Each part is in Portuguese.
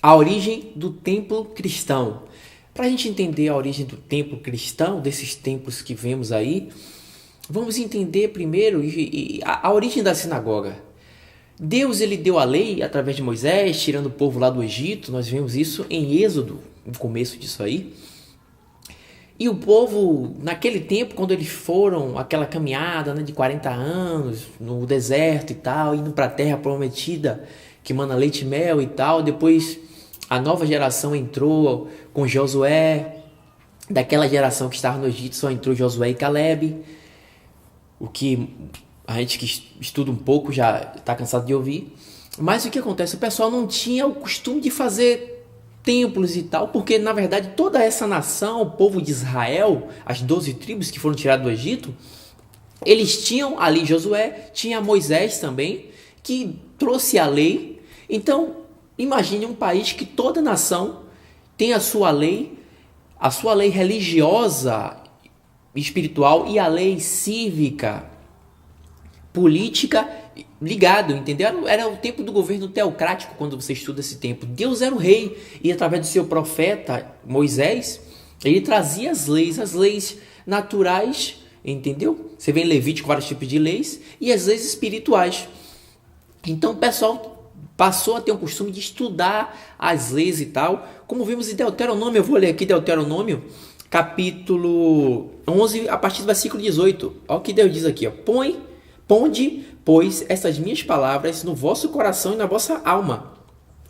A origem do templo cristão. Para a gente entender a origem do templo cristão, desses templos que vemos aí, vamos entender primeiro a origem da sinagoga. Deus ele deu a lei através de Moisés, tirando o povo lá do Egito. Nós vemos isso em Êxodo, no começo disso aí. E o povo, naquele tempo, quando eles foram aquela caminhada, né, de 40 anos no deserto e tal, indo para a terra prometida, que mana leite e mel e tal, depois a nova geração entrou com Josué, daquela geração que estava no Egito só entrou Josué e Caleb, o que a gente que estuda um pouco já está cansado de ouvir. Mas o que acontece? O pessoal não tinha o costume de fazer templos e tal, porque na verdade toda essa nação, o povo de Israel, as 12 tribos que foram tiradas do Egito, eles tinham ali Josué, tinha Moisés também, que trouxe a lei. Então, imagine um país que toda nação tem a sua lei religiosa, espiritual e a lei cívica, política ligado, entendeu? Era o tempo do governo teocrático quando você estuda esse tempo. Deus era o rei e através do seu profeta Moisés, ele trazia as leis naturais, entendeu? Você vê em Levítico vários tipos de leis e as leis espirituais. Então o pessoal passou a ter o costume de estudar as leis e tal, como vimos em Deuteronômio. Eu vou ler aqui Deuteronômio, capítulo 11, a partir do versículo 18. Olha o que Deus diz aqui, ó. Ponde, pois, essas minhas palavras no vosso coração e na vossa alma.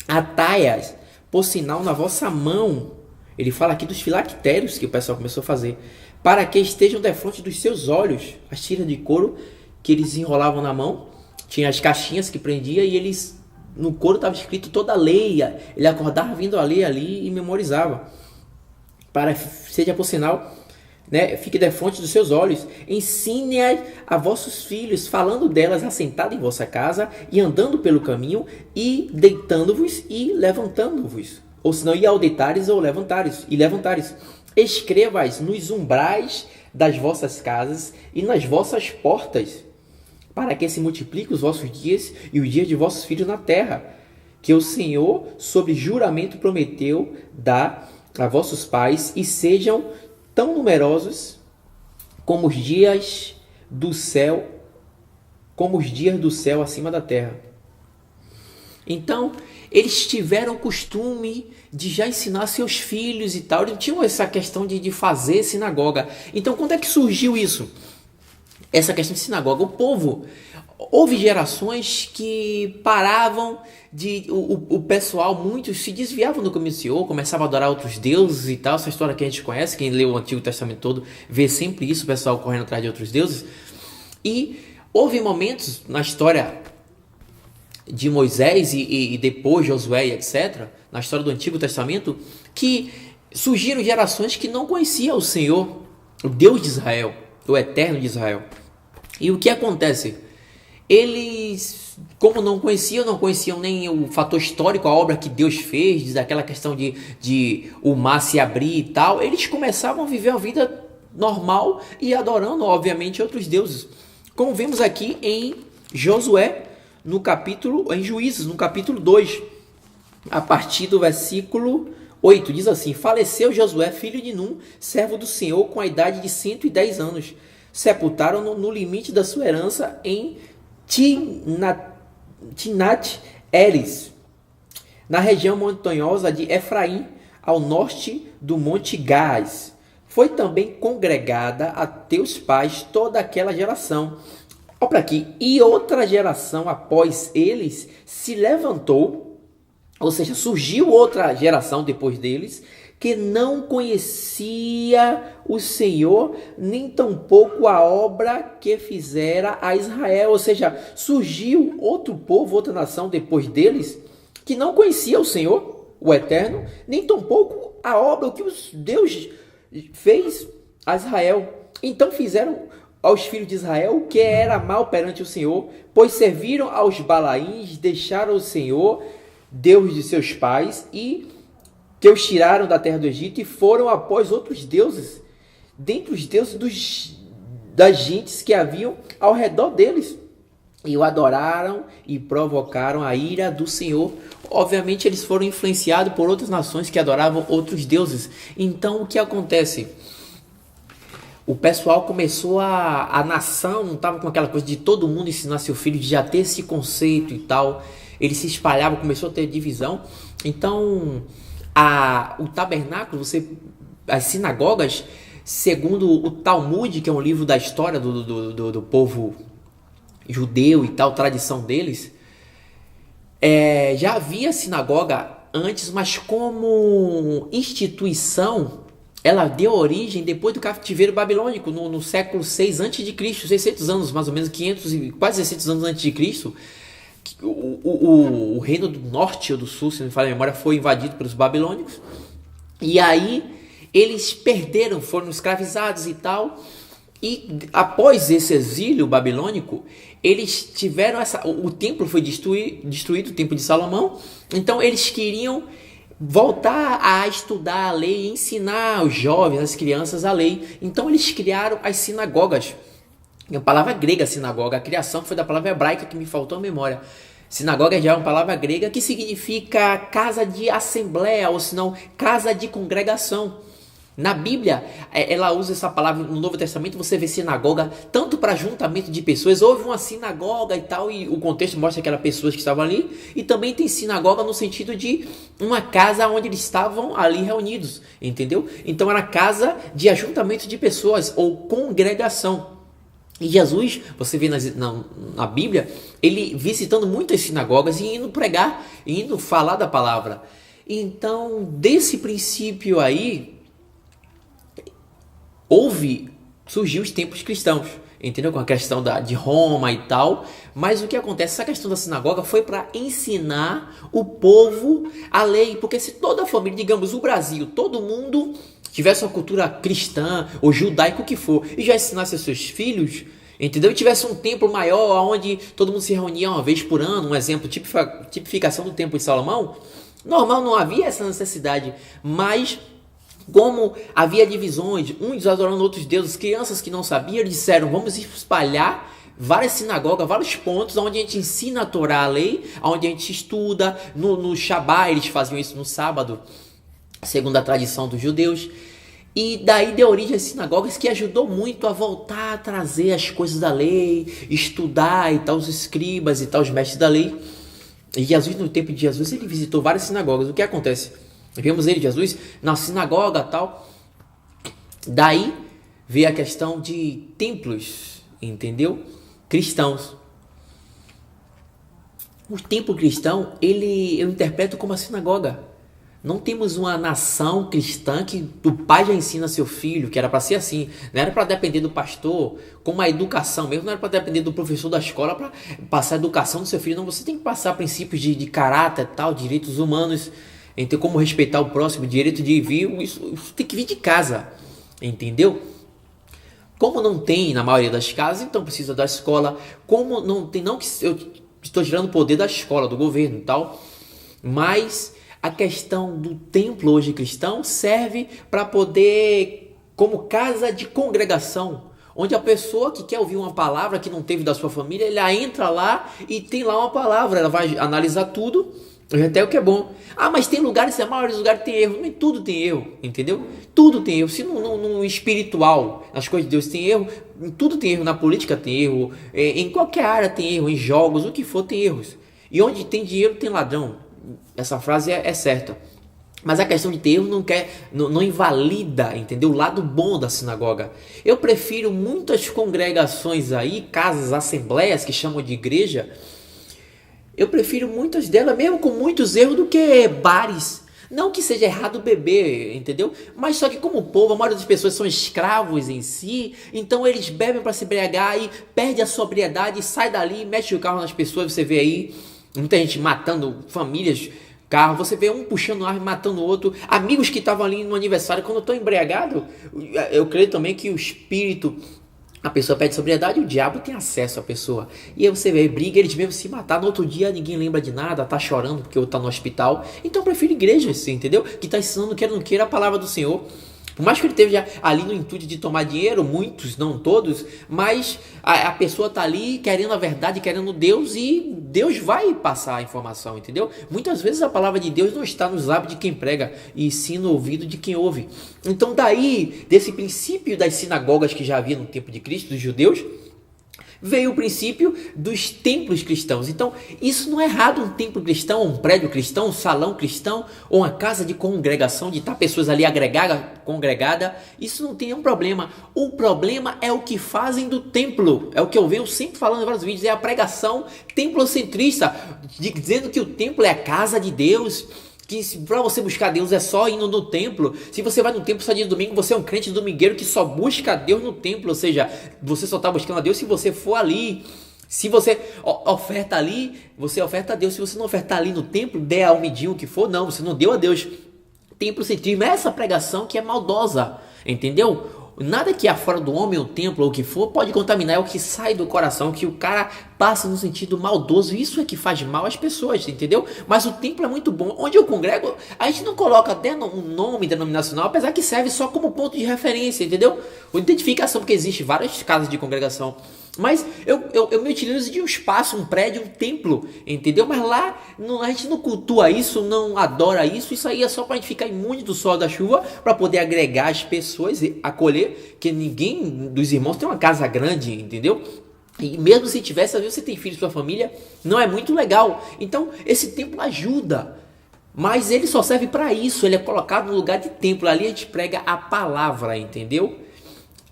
Atai-as por sinal na vossa mão. Ele fala aqui dos filactérios que o pessoal começou a fazer. Para que estejam defronte dos seus olhos. As tiras de couro que eles enrolavam na mão. Tinha as caixinhas que prendia e eles... No couro estava escrito toda a lei. Ele acordava vindo a ler ali e memorizava. Para seja por sinal... né? Fique defronte dos seus olhos, ensine a vossos filhos, falando delas assentado em vossa casa e andando pelo caminho e deitando-vos e levantando-vos, ou senão e ao deitares ou levantares, escreva-as nos umbrais das vossas casas e nas vossas portas, para que se multipliquem os vossos dias e os dias de vossos filhos na terra, que o Senhor sob juramento prometeu dar a vossos pais, e sejam tão numerosos como os dias do céu, acima da terra. Então, eles tiveram o costume de já ensinar seus filhos e tal. Eles tinham essa questão de fazer sinagoga. Então, quando é que surgiu isso? Essa questão de sinagoga. O povo, houve gerações que paravam o pessoal, muitos se desviavam do caminho do Senhor, começavam a adorar outros deuses e tal. Essa história que a gente conhece, quem lê o Antigo Testamento todo vê sempre isso, o pessoal correndo atrás de outros deuses. E houve momentos na história de Moisés e depois Josué e etc., na história do Antigo Testamento, que surgiram gerações que não conheciam o Senhor, o Deus de Israel, o Eterno de Israel. E o que acontece? Eles, como não conheciam nem o fator histórico, a obra que Deus fez, daquela questão de o mar se abrir e tal, eles começavam a viver a vida normal e adorando, obviamente, outros deuses. Como vemos aqui em Josué, em Juízes, no capítulo 2, a partir do versículo 8, diz assim: faleceu Josué, filho de Num, servo do Senhor, com a idade de 110 anos. Sepultaram-no no limite da sua herança em Timnat-Heres, na região montanhosa de Efraim, ao norte do Monte Gás. Foi também congregada a teus pais toda aquela geração. Olha para aqui. E outra geração após eles se levantou, ou seja, surgiu outra geração depois deles, que não conhecia o Senhor, nem tampouco a obra que fizera a Israel. Ou seja, surgiu outro povo, outra nação depois deles, que não conhecia o Senhor, o Eterno, nem tampouco a obra, o que Deus fez a Israel. Então fizeram aos filhos de Israel o que era mal perante o Senhor, pois serviram aos Balaíns, deixaram o Senhor, Deus de seus pais, e que os tiraram da terra do Egito, e foram após outros deuses, dentre os deuses das gentes que haviam ao redor deles. e o adoraram e provocaram a ira do Senhor. Obviamente eles foram influenciados por outras nações que adoravam outros deuses. Então o que acontece? O pessoal começou a nação não estava com aquela coisa de todo mundo ensinar seu filho, de já ter esse conceito e tal. Eles se espalhavam, começou a ter divisão. Então o tabernáculo, as sinagogas, segundo o Talmud, que é um livro da história do povo judeu e tal, tradição deles, já havia sinagoga antes, mas como instituição, ela deu origem depois do cativeiro babilônico, no século 6 a.C., 600 anos, mais ou menos, 500 e quase 600 anos antes de Cristo. O reino do norte ou do sul, se não me falha a memória, foi invadido pelos babilônicos. E aí eles perderam, foram escravizados e tal. E após esse exílio babilônico, eles tiveram o templo foi destruído, o templo de Salomão. Então eles queriam voltar a estudar a lei e ensinar os jovens, as crianças a lei. Então eles criaram as sinagogas. A palavra grega sinagoga, a criação foi da palavra hebraica que me faltou a memória. Sinagoga já é uma palavra grega que significa casa de assembleia, ou senão casa de congregação. Na Bíblia, ela usa essa palavra. No Novo Testamento você vê sinagoga tanto para juntamento de pessoas. Houve uma sinagoga e tal, e o contexto mostra que eram pessoas que estavam ali. E também tem sinagoga no sentido de uma casa onde eles estavam ali reunidos, entendeu? Então era casa de ajuntamento de pessoas ou congregação. E Jesus, você vê na Bíblia, ele visitando muitas sinagogas e indo pregar, indo falar da palavra. Então, desse princípio aí, surgiu os templos cristãos, entendeu? Com a questão de Roma e tal. Mas o que acontece? Essa questão da sinagoga foi para ensinar o povo a lei. Porque se toda a família, digamos, o Brasil, todo mundo tivesse uma cultura cristã ou judaica, o que for, e já ensinasse aos seus filhos, entendeu? E tivesse um templo maior, onde todo mundo se reunia uma vez por ano, um exemplo, tipificação do templo de Salomão, normal, não havia essa necessidade. Mas como havia divisões, uns adorando outros deuses, crianças que não sabiam, eles disseram, vamos espalhar várias sinagogas, vários pontos onde a gente ensina a Torá, a lei, onde a gente estuda, no Shabá, eles faziam isso no sábado, segundo a tradição dos judeus. E daí deu origem às sinagogas, que ajudou muito a voltar a trazer as coisas da lei, estudar e tal, os escribas e tal, os mestres da lei. E Jesus, no tempo de Jesus, ele visitou várias sinagogas. O que acontece? Vemos ele, Jesus, na sinagoga e tal. Daí veio a questão de templos, entendeu? Cristãos. O templo cristão, eu interpreto como a sinagoga. Não temos uma nação cristã que o pai já ensina seu filho, que era para ser assim. Não era para depender do pastor, como a educação mesmo, não era para depender do professor da escola para passar a educação do seu filho. Não, você tem que passar princípios de caráter, tal, direitos humanos, então, como respeitar o próximo, direito de vir, isso tem que vir de casa, entendeu? Como não tem na maioria das casas, então precisa da escola. Como não tem, não que eu estou tirando o poder da escola, do governo e tal, mas a questão do templo hoje cristão serve para poder, como casa de congregação, onde a pessoa que quer ouvir uma palavra que não teve da sua família, ela entra lá e tem lá uma palavra, ela vai analisar tudo, até o que é bom. Ah, mas tem lugares, a maioria dos lugares tem erro. Nem tudo tem erro, entendeu? Tudo tem erro. Se no espiritual, nas coisas de Deus tem erro, tudo tem erro. Na política tem erro, em qualquer área tem erro, em jogos, o que for tem erros. E onde tem dinheiro tem ladrão. Essa frase é certa. Mas a questão de ter erro não invalida, entendeu? O lado bom da sinagoga. Eu prefiro muitas congregações aí, casas, assembleias que chamam de igreja. Eu prefiro muitas delas, mesmo com muitos erros, do que bares. Não que seja errado beber, entendeu? Mas só que como o povo, a maioria das pessoas são escravos em si, então eles bebem para se embriagar e perde a sobriedade, sai dali, mexe o carro nas pessoas. Você vê aí muita gente matando famílias, carro, você vê um puxando arma e matando o outro. Amigos que estavam ali no aniversário, quando eu estou embriagado, eu creio também que o espírito... A pessoa perde sobriedade e o diabo tem acesso à pessoa. E aí você vê, briga, eles mesmo se matar. No outro dia ninguém lembra de nada, tá chorando porque o outro tá no hospital. Então eu prefiro igreja, assim, entendeu? Que tá ensinando, quer ou não queira, a palavra do Senhor. Por mais que ele esteja ali no intuito de tomar dinheiro, muitos, não todos, mas a pessoa está ali querendo a verdade, querendo Deus, e Deus vai passar a informação, entendeu? Muitas vezes a palavra de Deus não está nos lábios de quem prega, e sim no ouvido de quem ouve. Então daí, desse princípio das sinagogas que já havia no tempo de Cristo, dos judeus, veio o princípio dos templos cristãos. Então, isso não é errado, um templo cristão, um prédio cristão, um salão cristão, ou uma casa de congregação, de estar pessoas ali congregada. Isso não tem nenhum problema. O problema é o que fazem do templo. É o que eu venho sempre falando em vários vídeos, é a pregação templocentrista, dizendo que o templo é a casa de Deus, que para você buscar Deus é só indo no templo. Se você vai no templo só dia de domingo, você é um crente domingueiro que só busca Deus no templo. Ou seja, você só está buscando a Deus se você for ali. Se você oferta ali, você oferta a Deus. Se você não ofertar ali no templo, der ao medinho o que for, não, você não deu a Deus. Templocentrismo é essa pregação que é maldosa, entendeu? Nada que afora do homem, o templo ou o que for, pode contaminar, é o que sai do coração, que o cara passa no sentido maldoso. Isso é que faz mal às pessoas, entendeu? Mas o templo é muito bom. Onde eu congrego, a gente não coloca até um nome denominacional, apesar que serve só como ponto de referência, entendeu? Ou identificação, porque existe várias casas de congregação. Mas eu me utilizo de um espaço, um prédio, um templo, entendeu? Mas lá a gente não cultua isso, não adora isso. Isso aí é só para a gente ficar imune do sol, da chuva, para poder agregar as pessoas e acolher, que ninguém dos irmãos tem uma casa grande, entendeu? E mesmo se tivesse, às vezes você tem filhos, sua família, não é muito legal. Então esse templo ajuda, mas ele só serve para isso. Ele é colocado no lugar de templo. Ali a gente prega a palavra, entendeu?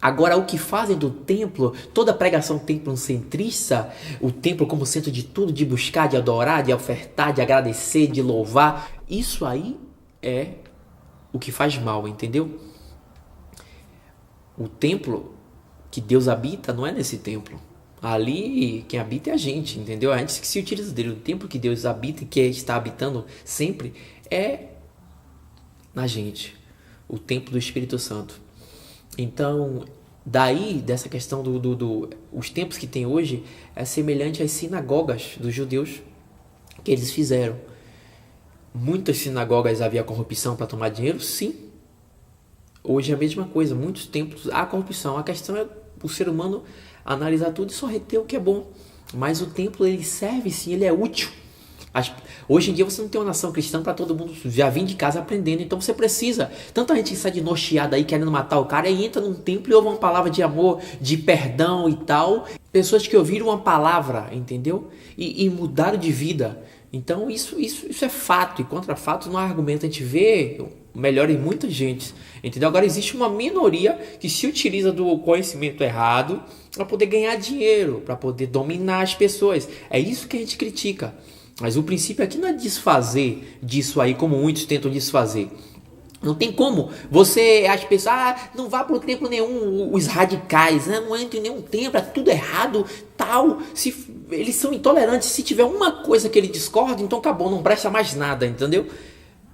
Agora, o que fazem do templo, toda pregação templocentrista, o templo como centro de tudo, de buscar, de adorar, de ofertar, de agradecer, de louvar, isso aí é o que faz mal, entendeu? O templo que Deus habita não é nesse templo. Ali, quem habita é a gente, entendeu? A gente que se utiliza dele. O templo que Deus habita e que está habitando sempre é na gente. O templo do Espírito Santo. Então, daí, dessa questão os templos que tem hoje, é semelhante às sinagogas dos judeus que eles fizeram. Muitas sinagogas havia corrupção para tomar dinheiro? Sim. Hoje é a mesma coisa. Muitos templos há corrupção. A questão é o ser humano analisar tudo e só reter o que é bom. Mas o templo, ele serve sim, ele é útil. Hoje em dia você não tem uma nação cristã para todo mundo já vir de casa aprendendo, então você precisa. Tanta gente que sai de nocheada aí querendo matar o cara, e entra num templo e ouve uma palavra de amor, de perdão e tal. Pessoas que ouviram uma palavra, entendeu? E mudaram de vida. Então isso é fato, e contra fato não há argumento. A gente vê melhor em muita gente, entendeu? Agora existe uma minoria que se utiliza do conhecimento errado para poder ganhar dinheiro, para poder dominar as pessoas. É isso que a gente critica. Mas o princípio aqui não é desfazer disso aí, como muitos tentam desfazer. Não tem como você, as pessoas, não vá para o templo nenhum, os radicais, né? Não entra em nenhum templo, é tudo errado, tal. Eles são intolerantes, se tiver uma coisa que ele discorda, então acabou, não presta mais nada, entendeu?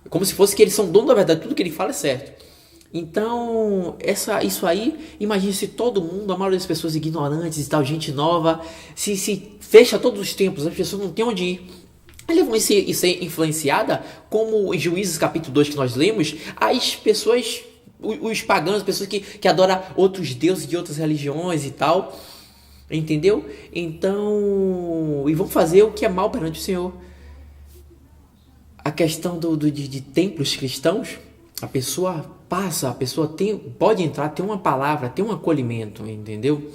Como se fosse que eles são dono da verdade, tudo que ele fala é certo. Então, isso aí, imagine se todo mundo, a maioria das pessoas ignorantes e tal, gente nova, se fecha todos os templos, as pessoas não têm onde ir. Eles vão ser influenciadas, como em Juízes capítulo 2 que nós lemos, as pessoas, os pagãos, as pessoas que adoram outros deuses de outras religiões e tal, entendeu? Então, e vão fazer o que é mal perante o Senhor. A questão de templos cristãos, a pessoa pode entrar, tem uma palavra, tem um acolhimento, entendeu?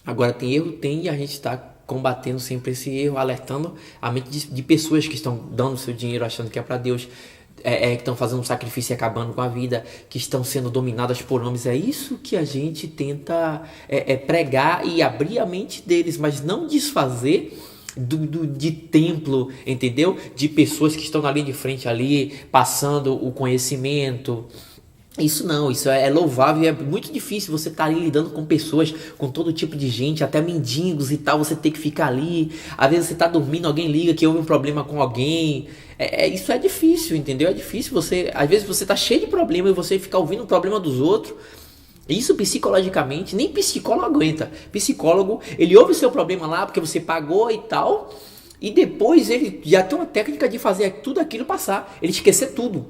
Agora tem erro, e a gente está combatendo sempre esse erro, alertando a mente de pessoas que estão dando seu dinheiro achando que é para Deus, que estão fazendo um sacrifício e acabando com a vida, que estão sendo dominadas por homens. É isso que a gente tenta pregar e abrir a mente deles, mas não desfazer de templo, entendeu? De pessoas que estão na linha de frente ali, passando o conhecimento. Isso não, isso é louvável e é muito difícil você estar ali lidando com pessoas, com todo tipo de gente, até mendigos e tal, você tem que ficar ali. Às vezes você está dormindo, alguém liga que houve um problema com alguém. Isso é difícil, entendeu? É difícil às vezes você está cheio de problema e você ficar ouvindo o problema dos outros. Isso psicologicamente, nem psicólogo aguenta. Psicólogo, ele ouve o seu problema lá porque você pagou e tal, e depois ele já tem uma técnica de fazer tudo aquilo passar, ele esquecer tudo.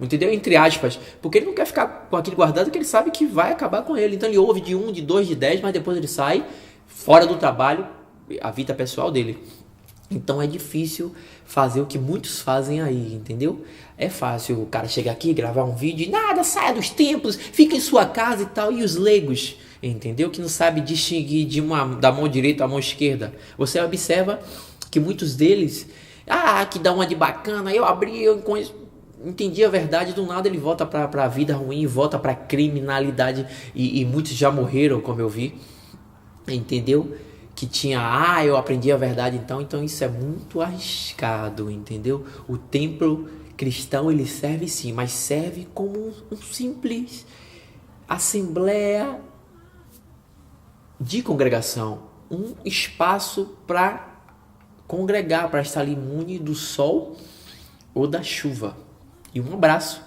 Entendeu? Entre aspas. Porque ele não quer ficar com aquilo guardado que ele sabe que vai acabar com ele. Então ele ouve de 1, de 2, de 10, mas depois ele sai fora do trabalho, a vida pessoal dele. Então é difícil fazer o que muitos fazem aí, entendeu? É fácil o cara chegar aqui, gravar um vídeo e nada, saia dos templos, fica em sua casa e tal. E os leigos, entendeu? Que não sabe distinguir da mão direita à mão esquerda. Você observa que muitos deles, que dá uma de bacana, eu entendi a verdade, do nada ele volta pra vida ruim, volta pra criminalidade e muitos já morreram, como eu vi, entendeu? Que tinha, eu aprendi a verdade, então isso é muito arriscado, entendeu? O templo cristão, ele serve sim, mas serve como um simples assembleia de congregação, um espaço para congregar, para estar ali imune do sol ou da chuva. E um abraço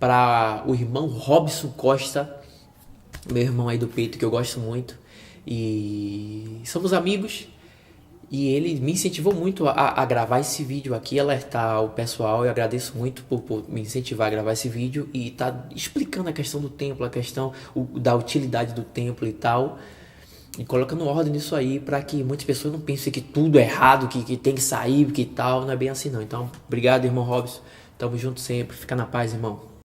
para o irmão Robson Costa, meu irmão aí do peito, que eu gosto muito. E somos amigos. E ele me incentivou muito a gravar esse vídeo aqui, alertar o pessoal. Eu agradeço muito por me incentivar a gravar esse vídeo e tá explicando a questão do templo, a questão da utilidade do templo e tal. E colocando ordem nisso aí para que muitas pessoas não pensem que tudo é errado, que tem que sair, que tal. Não é bem assim não. Então, obrigado, irmão Robson. Tamo junto sempre. Fica na paz, irmão.